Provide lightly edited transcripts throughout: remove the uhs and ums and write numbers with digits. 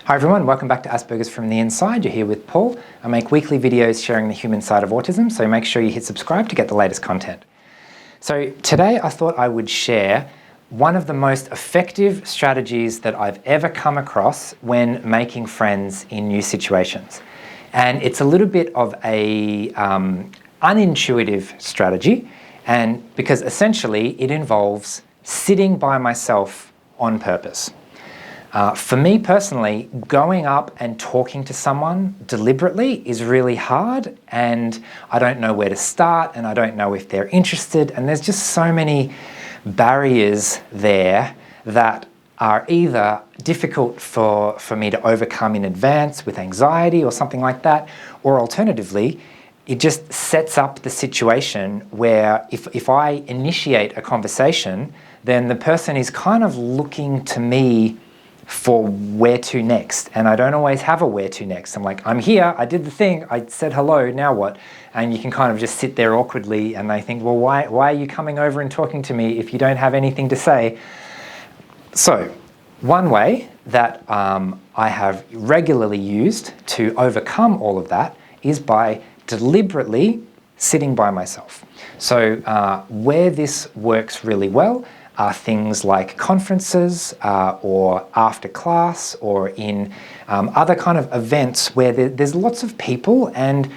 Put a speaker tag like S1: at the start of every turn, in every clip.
S1: Hi everyone, welcome back to Aspergers from the Inside. You're here with Paul. I make weekly videos sharing the human side of autism, so make sure you hit subscribe to get the latest content. So today I thought I would share one of the most effective strategies that I've ever come across when making friends in new situations. And it's a little bit of a unintuitive strategy, and because essentially it involves sitting by myself on purpose. For me personally, going up and talking to someone deliberately is really hard, and I don't know where to start, and I don't know if they're interested, and there's just so many barriers there that are either difficult for me to overcome in advance with anxiety or something like that, or alternatively, it just sets up the situation where if I initiate a conversation, then the person is kind of looking to me for where to next, and I don't always have a where to next. I'm like, I'm here, I did the thing, I said hello, now what? And you can kind of just sit there awkwardly, and they think, well, why are you coming over and talking to me if you don't have anything to say? So one way that I have regularly used to overcome all of that is by deliberately sitting by myself. So where this works really well are things like conferences or after class, or in other kind of events where there's lots of people and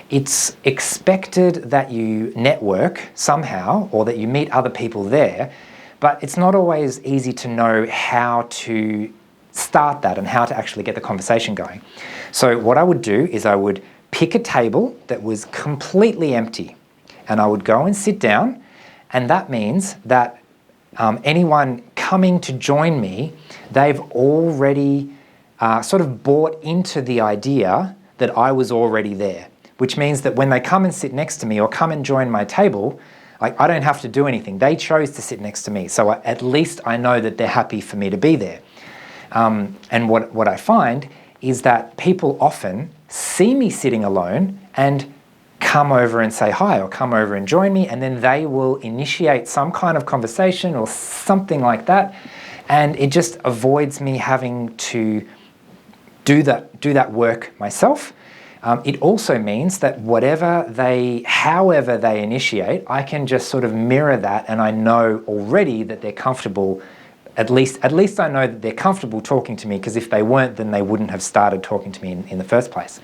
S1: it's expected that you network somehow or that you meet other people there, but it's not always easy to know how to start that and how to actually get the conversation going. So what I would do is I would pick a table that was completely empty, and I would go and sit down, and that means that anyone coming to join me, they've already sort of bought into the idea that I was already there, which means that when they come and sit next to me or come and join my table, I don't have to do anything. They chose to sit next to me, so at least I know that they're happy for me to be there. And what I find is that people often see me sitting alone and come over and say hi, or come over and join me, and then they will initiate some kind of conversation or something like that, and it just avoids me having to do that work myself. It also means that however they initiate, I can just sort of mirror that, and I know already that they're comfortable. At least I know that they're comfortable talking to me, because if they weren't, then they wouldn't have started talking to me in the first place.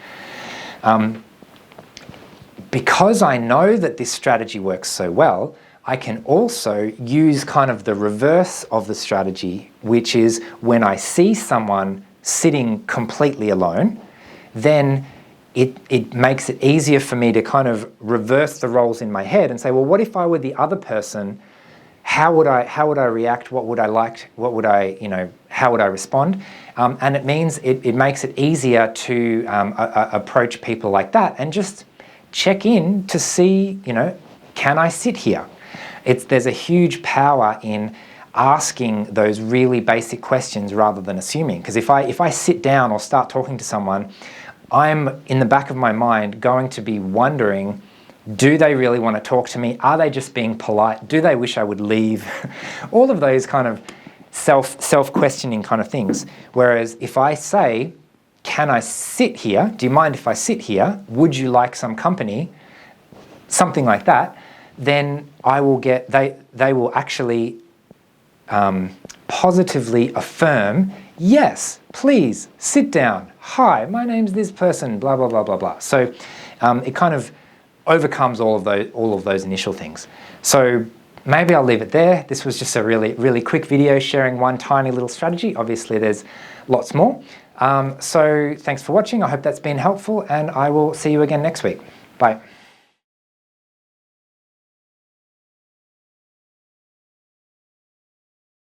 S1: Because I know that this strategy works so well, I can also use kind of the reverse of the strategy, which is when I see someone sitting completely alone, then it makes it easier for me to kind of reverse the roles in my head and say, well, what if I were the other person? How would I react? What would I like? How would I respond? And it means it makes it easier to approach people like that and just check in to see, can I sit here? There's a huge power in asking those really basic questions rather than assuming. Because if I sit down or start talking to someone, I'm in the back of my mind going to be wondering, do they really want to talk to me? Are they just being polite? Do they wish I would leave? All of those kind of self-questioning kind of things. Whereas if I say, can I sit here? Do you mind if I sit here? Would you like some company? Something like that. Then I will get, they will actually positively affirm, yes, please sit down. Hi, my name's this person, blah, blah, blah, blah, blah. So it kind of overcomes all of those initial things. So maybe I'll leave it there. This was just a really, really quick video sharing one tiny little strategy. Obviously there's lots more. So thanks for watching. I hope that's been helpful, and I will see you again next week. Bye.